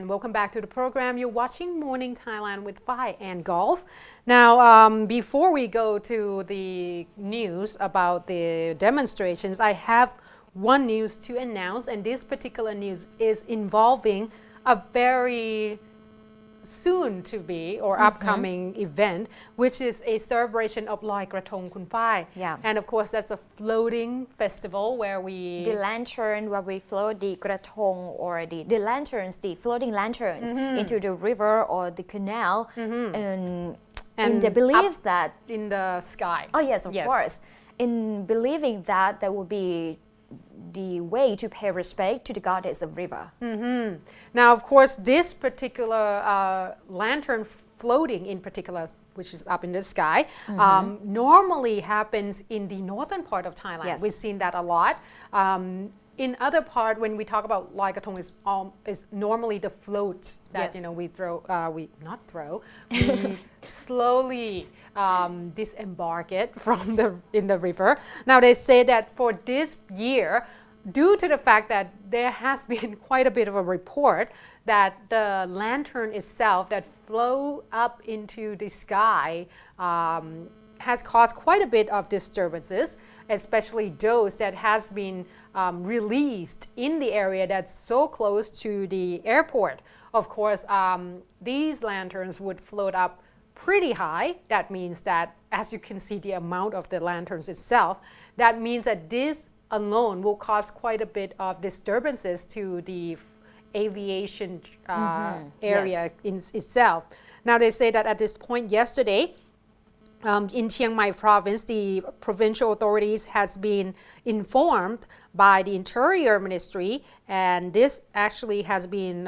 and welcome back to the program. You're watching Morning Thailand with Phi and Golf. Now, before we go to the news about the demonstrations, I have one news to announce, and this particular news is involving a very soon to be or upcoming event, which is a celebration of Loy Kratong, Kun Phai. Yeah. And of course, that's a floating festival where The lantern, where we float the kratong or the lanterns, the floating lanterns into the river or the canal, and in the belief that in the sky. Oh yes, of course. In believing that there will be the way to pay respect to the goddess of river. Now, of course, this particular lantern floating in particular, which is up in the sky, normally happens in the northern part of Thailand. Yes. We've seen that a lot. In other part, when we talk about Loy Kratong, is normally the floats that we throw. We slowly disembark it from in the river. Now they say that for this year, due to the fact that there has been quite a bit of a report that the lantern itself that flew up into the sky has caused quite a bit of disturbances, especially those that has been released in the area that's so close to the airport. Of course, these lanterns would float up pretty high. That means that, as you can see the amount of the lanterns itself, that means that this alone will cause quite a bit of disturbances to the aviation area in itself. Now they say that at this point yesterday, in Chiang Mai province, the provincial authorities has been informed by the Interior Ministry, and this actually has been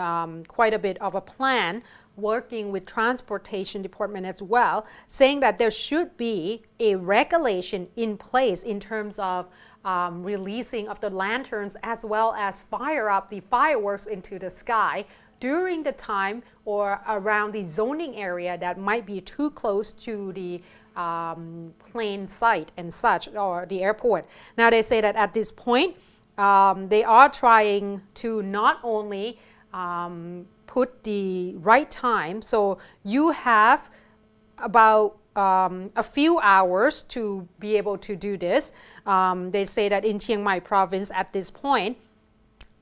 quite a bit of a plan working with Transportation Department as well, saying that there should be a regulation in place in terms of releasing of the lanterns as well as fire up the fireworks into the sky during the time or around the zoning area that might be too close to the plane site and such, or the airport. Now they say that at this point, they are trying to not only put the right time, so you have about a few hours to be able to do this. They say that in Chiang Mai province at this point,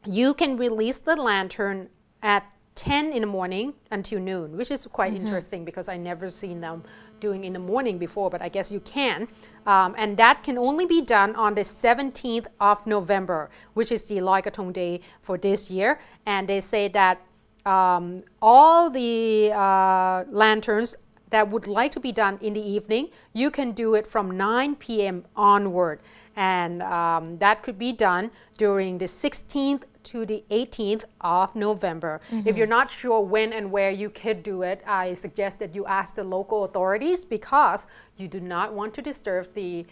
you can release the lantern at 10 in the morning until noon, which is quite interesting because I never seen them doing in the morning before, but I guess you can. And that can only be done on the 17th of November, which is the Loy Kratong day for this year. And they say that all the lanterns that would like to be done in the evening, you can do it from 9 p.m. onward. And that could be done during the 16th to the 18th of November. If you're not sure when and where you could do it, I suggest that you ask the local authorities because you do not want to disturb the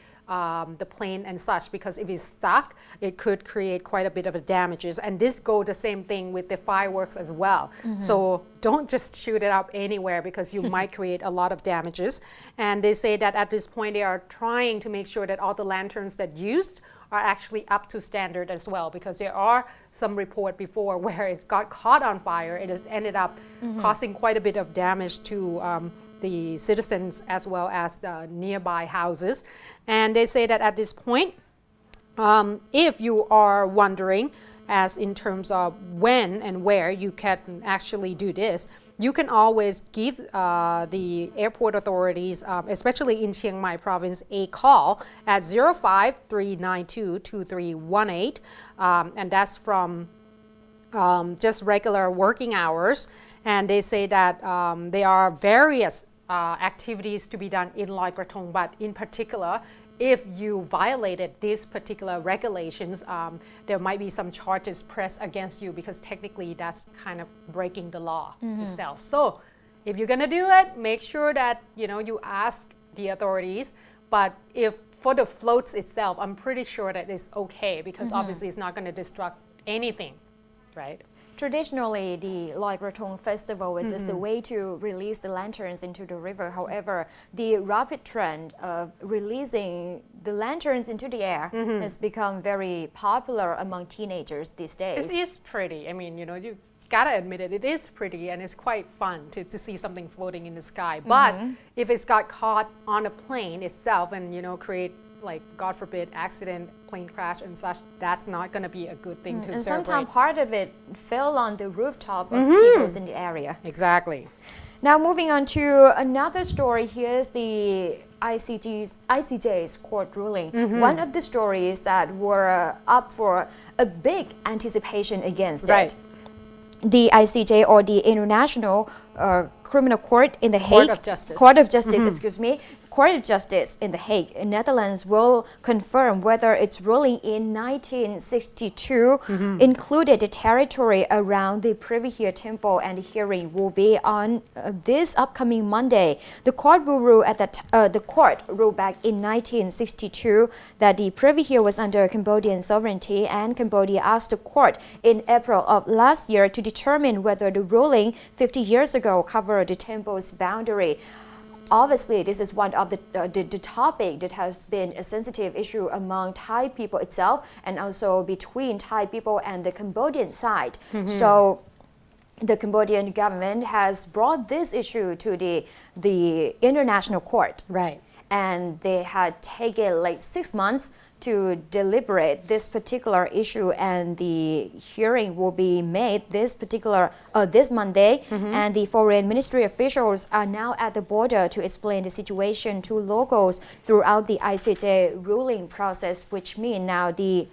plane and such, because if it's stuck, it could create quite a bit of damages. And this goes the same thing with the fireworks as well. So don't just shoot it up anywhere because you might create a lot of damages. And they say that at this point they are trying to make sure that all the lanterns that used are actually up to standard as well, because there are some report before where it got caught on fire. It has ended up causing quite a bit of damage to the citizens as well as the nearby houses. And they say that at this point, if you are wondering as in terms of when and where you can actually do this, you can always give the airport authorities, especially in Chiang Mai province, a call at 053922318, and that's from just regular working hours. And they say that there are various activities to be done in Loy Kratong, but in particular, if you violated these particular regulations, there might be some charges pressed against you because technically that's kind of breaking the law itself. So if you're gonna do it, make sure that you ask the authorities. But if for the floats itself, I'm pretty sure that it's okay because obviously it's not gonna disrupt anything, right? Traditionally, the Loy Kratong festival is just a way to release the lanterns into the river. However, the rapid trend of releasing the lanterns into the air has become very popular among teenagers these days. It's pretty. I mean, you gotta admit it is pretty and it's quite fun to see something floating in the sky. But if it's got caught on a plane itself and, create, like, God forbid, accident, plane crash and such, that's not going to be a good thing to And celebrate. sometimes part of it fell on the rooftop of people in the area. Exactly. Now moving on to another story, here's the ICJ's court ruling. One of the stories that were up for a big anticipation against Right. it. The ICJ, or the International Criminal Court in The Hague, Court of Justice in The Hague, Netherlands, will confirm whether its ruling in 1962 included the territory around the Preah Vihear temple, and the hearing will be on this upcoming Monday. The court will rule the court ruled back in 1962 that the Preah Vihear was under Cambodian sovereignty, and Cambodia asked the court in April of last year to determine whether the ruling 50 years ago covered the temple's boundary. Obviously, this is one of the topic that has been a sensitive issue among Thai people itself, and also between Thai people and the Cambodian side. So the Cambodian government has brought this issue to the international court. Right. And they had taken like 6 months to deliberate this particular issue, and the hearing will be made this Monday. And the Foreign Ministry officials are now at the border to explain the situation to locals throughout the ICJ ruling process, which means now the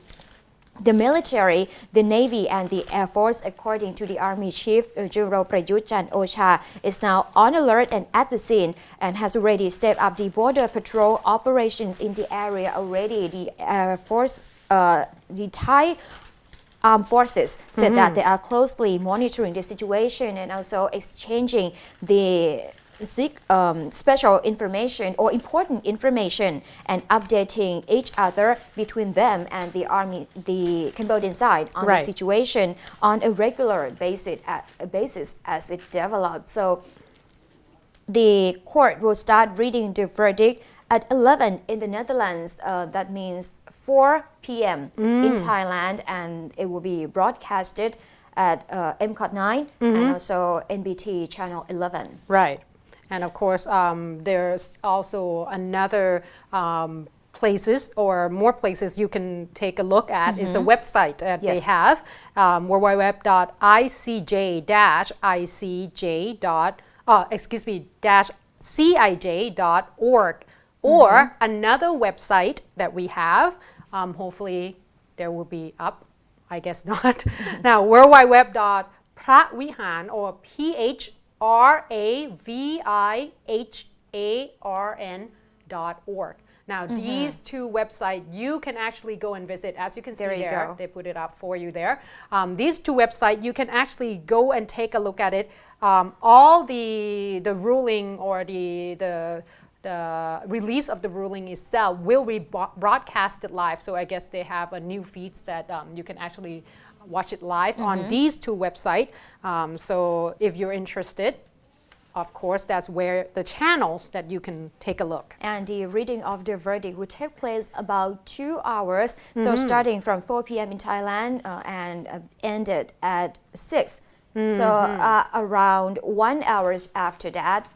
military, the Navy, and the Air Force, according to the Army Chief General Prayut Chan-o-cha, is now on alert and at the scene, and has already stepped up the border patrol operations in the area already. The Air Force, the Thai Armed Forces said that they are closely monitoring the situation and also exchanging the special information or important information, and updating each other between them and the Cambodian side on the situation on a regular basis as it develops. So the court will start reading the verdict at 11 in the Netherlands. That means 4 p.m. in Thailand, and it will be broadcasted at MCOT 9 and also NBT channel 11. Right. And of course, there's also another places or more places you can take a look at is a website that they have, www.cij.org, or another website that we have, hopefully there will be up, I guess not. Now, worldwideweb.pravihan or PHRAVIHARN.org. Now, these two websites, you can actually go and visit. As you can see there, they put it up for you there. These two websites, you can actually go and take a look at it. All the ruling or the release of the ruling itself will be broadcasted live. So I guess they have a new feeds that you can actually watch it live on these two websites. So if you're interested, of course, that's where the channels that you can take a look. And the reading of the verdict will take place about 2 hours. So starting from 4 p.m. in Thailand and ended at 6. So around 1 hour after that,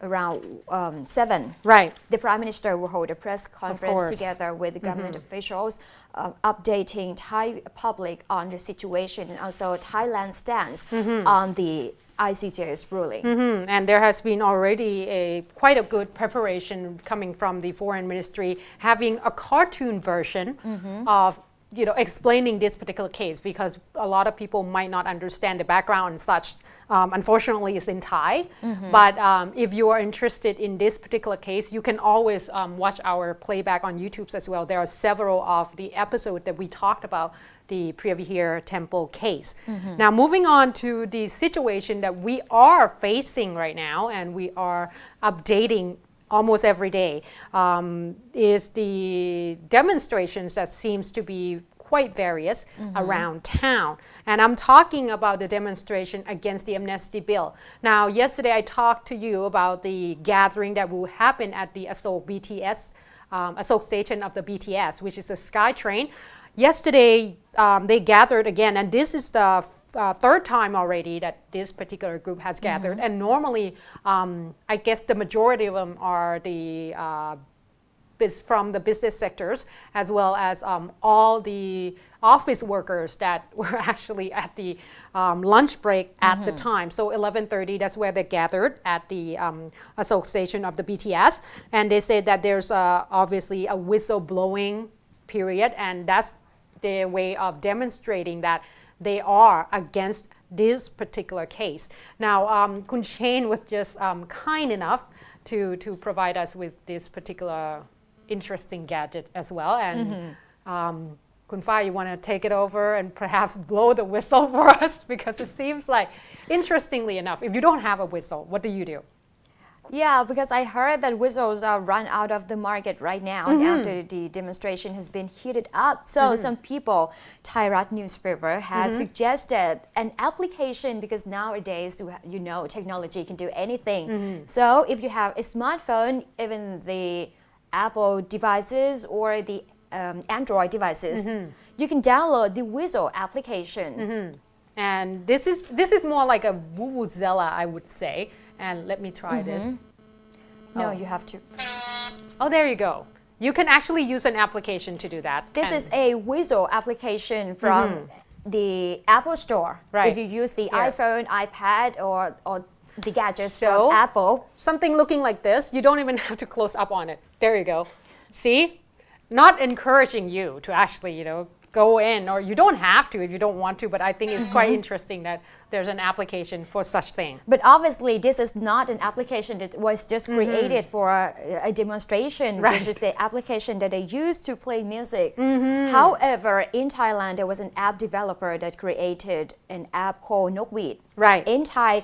around 7. Right. The Prime Minister will hold a press conference together with the government officials, updating Thai public on the situation and also Thailand's stance on the ICJ's ruling. And there has been already quite a good preparation coming from the Foreign Ministry, having a cartoon version of explaining this particular case, because a lot of people might not understand the background and such. Unfortunately, it's in Thai. But if you are interested in this particular case, you can always watch our playback on YouTube as well. There are several of the episodes that we talked about the Preah Vihear temple case. Now, moving on to the situation that we are facing right now, and we are updating almost every day, is the demonstrations that seems to be quite various around town. And I'm talking about the demonstration against the amnesty bill. Now, yesterday I talked to you about the gathering that will happen at the Asok BTS, Asok station of the BTS, which is a SkyTrain. Yesterday, they gathered again, and this is the third time already that this particular group has gathered. And normally, I guess the majority of them are from the business sectors, as well as all the office workers that were actually at the lunch break at the time. So 11:30, that's where they gathered at the association of the BTS. And they said that there's obviously a whistle blowing period, and that's their way of demonstrating that they are against this particular case. Now, Kun Shane was just kind enough to provide us with this particular interesting gadget as well. And Kun Phai, you want to take it over and perhaps blow the whistle for us? Because it seems like, interestingly enough, if you don't have a whistle, what do you do? Yeah, because I heard that whistles are run out of the market right now after the demonstration has been heated up. So some people, Thai Rat newspaper, has suggested an application, because nowadays, you know, technology can do anything. So if you have a smartphone, even the Apple devices or the Android devices, you can download the Whistle application. And this is more like a vuvuzela, I would say. And let me try this. No, you have to. Oh, there you go. You can actually use an application to do that. This is a Whistle application from the Apple Store. Right. If you use the iPhone, iPad, or the gadgets from Apple. Something looking like this, you don't even have to close up on it. There you go. See? Not encouraging you to actually, you know, go in, or you don't have to if you don't want to, but I think it's quite interesting that there's an application for such thing. But obviously, this is not an application that was just created for a demonstration. Right. This is the application that they use to play music. However, in Thailand, there was an app developer that created an app called Nokweed. Right. In Thai,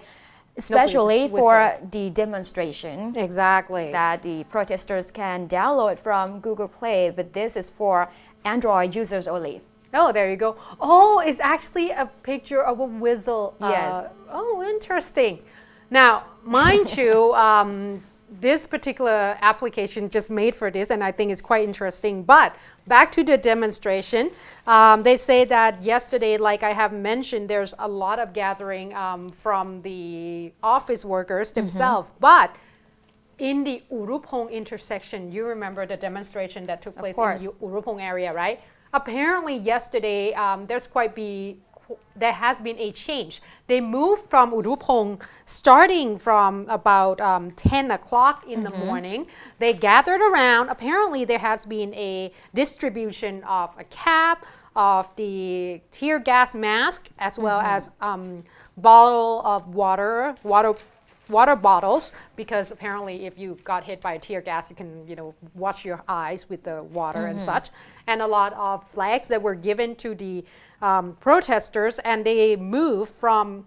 especially for the demonstration. Exactly. That the protesters can download from Google Play, but this is for Android users only. Oh, there you go. Oh, it's actually a picture of a whistle. Yes. Oh, interesting. Now, mind you, this particular application just made for this, and I think it's quite interesting. But back to the demonstration, they say that yesterday, like I have mentioned, there's a lot of gathering from the office workers themselves. But in the Urupong intersection, you remember the demonstration that took place in the Urupong area, right? Apparently yesterday, there has been a change. They moved from Urupong starting from about 10 o'clock in the morning. They gathered around. Apparently there has been a distribution of a cap, of the tear gas mask, as well as bottle of water bottles, because apparently if you got hit by a tear gas, you can, you know, wash your eyes with the water and such. And a lot of flags that were given to the protesters, and they moved from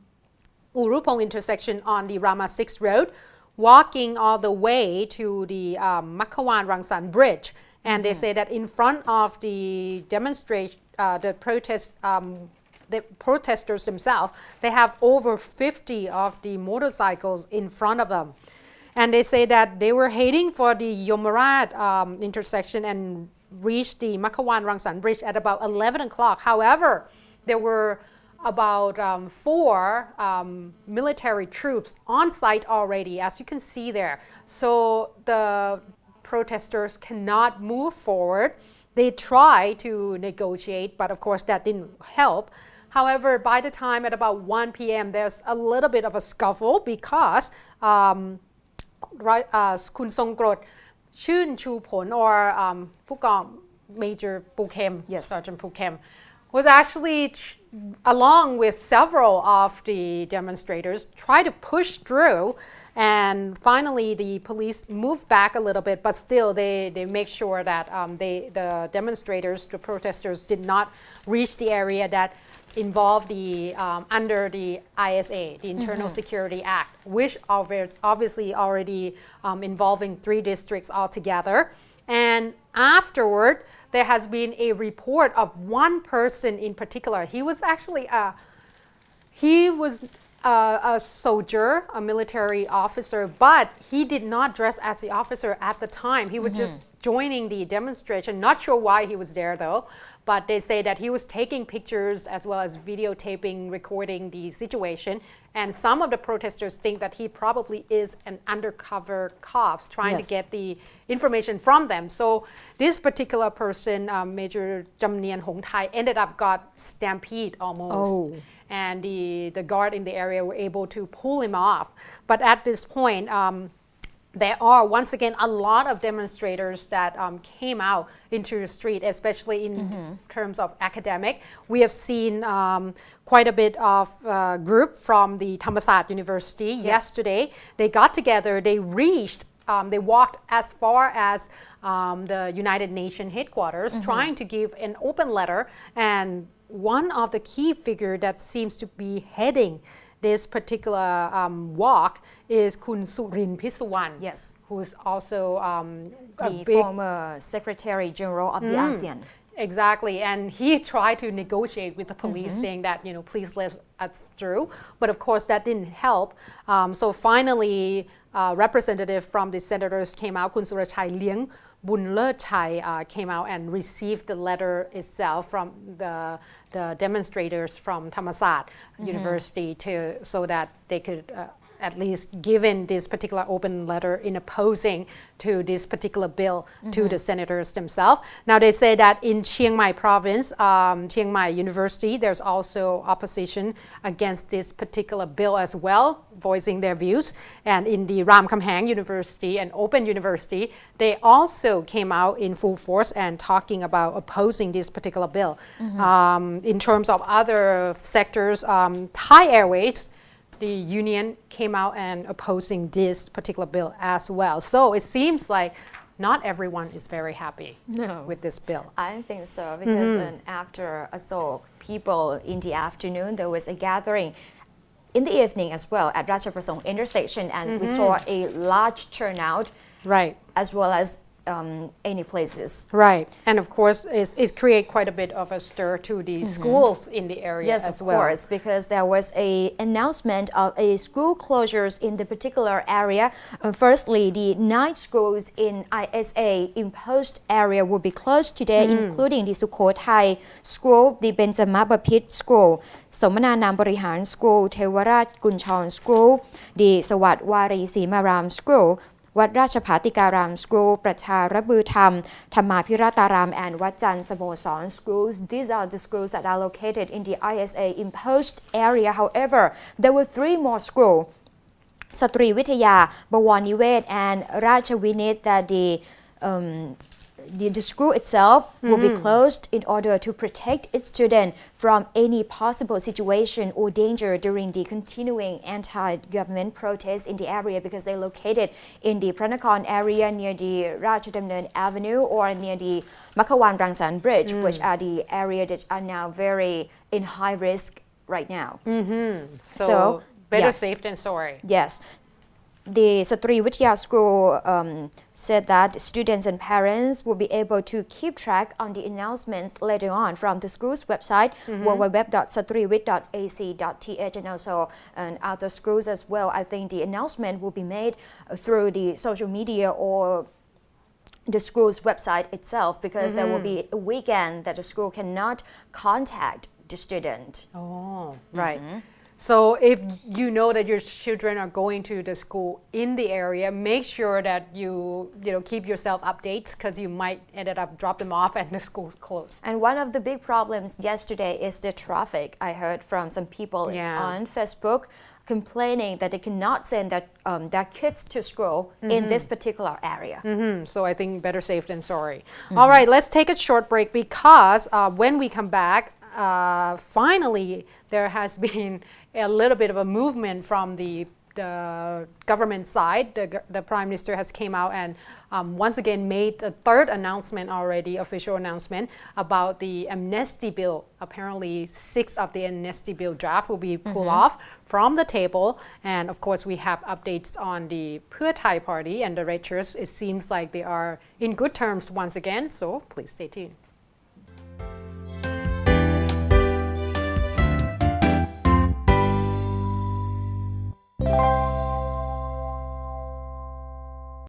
Urupong intersection on the Rama 6 road, walking all the way to the Makkhawan Rangsan Bridge. And they say that in front of the demonstration, the protesters themselves, they have over 50 of the motorcycles in front of them. And they say that they were heading for the Yomarat intersection and reached the Makkhawan Rangsan Bridge at about 11 o'clock. However, there were about 4 military troops on site already, as you can see there. So the protesters cannot move forward. They try to negotiate, but of course that didn't help. However, by the time at about 1 p.m., there's a little bit of a scuffle because Kun Songkrot Chun Chu Pon, or Major Pukem, Sergeant Pukem, was actually along with several of the demonstrators, try to push through, and finally the police moved back a little bit, but still they make sure that the demonstrators, the protesters, did not reach the area that involved the under the ISA, the Internal Security Act, which obviously already involving 3 districts altogether. And afterward, there has been a report of one person in particular. He was actually a soldier, a military officer, but he did not dress as the officer at the time. He was just joining the demonstration. Not sure why he was there though, but they say that he was taking pictures as well as videotaping, recording the situation. And some of the protesters think that he probably is an undercover cops trying to get the information from them. So this particular person, Major Jamnian Hong Thai, ended up got stampede almost. And the guard in the area were able to pull him off. But at this point, there are once again a lot of demonstrators that came out into the street, especially in terms of academic. We have seen quite a bit of group from the Thammasat University yesterday. They got together, they reached, they walked as far as the United Nations headquarters, trying to give an open letter. And one of the key figure that seems to be heading this particular walk is Kun Surin Pisuwan, who's also the former Secretary General of the ASEAN. Exactly, and he tried to negotiate with the police, saying that, please let us through. But of course, that didn't help. So finally, representative from the senators came out. Kun Surachai Liang Bunlerchai came out and received the letter itself from the demonstrators from Thammasat University so that they could at least given this particular open letter in opposing to this particular bill to the senators themselves. Now they say that in Chiang Mai province, Chiang Mai University, there's also opposition against this particular bill as well, voicing their views. And in the Ramkhamhaeng University and Open University, they also came out in full force and talking about opposing this particular bill. In terms of other sectors, Thai Airways, the union came out and opposing this particular bill as well. So it seems like not everyone is very happy with this bill. I think so, because after Asok, people in the afternoon, there was a gathering in the evening as well at Ratchaprasong intersection, and we saw a large turnout, as well as any places. And of course, it created quite a bit of a stir to the schools in the area as well. Yes, of course, because there was an announcement of a school closures in the particular area. Firstly, the 9 schools in ISA imposed area will be closed today, including the Sukhothai School, the Benjamabapit School, Somananam Barihar School, Thewarat Kunchon School, the Sawat Wari Simaram School, วัดราชภาติการาม School ประชาระบือธรรม ธรรมาภิรตาราม and วัดจันทร์สโมสร Schools. These are the schools that are located in the ISA imposed area. However, there were 3 more schools, สตรีวิทยา บวรนิเวศ and ราชวินิต that the school itself will be closed in order to protect its students from any possible situation or danger during the continuing anti-government protests in the area, because they're located in the Pranakon area near the Rajadamnern Avenue or near the Makkhawan Rangsan Bridge, which are the areas that are now very in high risk right now. So better safe than sorry. Yes. The Satri Vitya School said that students and parents will be able to keep track on the announcements later on from the school's website, www.satriwit.ac.th, and also other schools as well. I think the announcement will be made through the social media or the school's website itself, because there will be a weekend that the school cannot contact the student. So if you know that your children are going to the school in the area, make sure that you keep yourself updates, because you might end up drop them off and the school's closed. And one of the big problems yesterday is the traffic. I heard from some people on Facebook complaining that they cannot send their kids to school in this particular area. So I think better safe than sorry. All right, let's take a short break, because when we come back, finally there has been a little bit of a movement from the government side. The Prime Minister has came out and once again made a 3rd announcement already, official announcement about the amnesty bill. Apparently 6 of the amnesty bill draft will be pulled off from the table, and of course we have updates on the Preah Thai party and the red shirts. It seems like they are in good terms once again, so please stay tuned.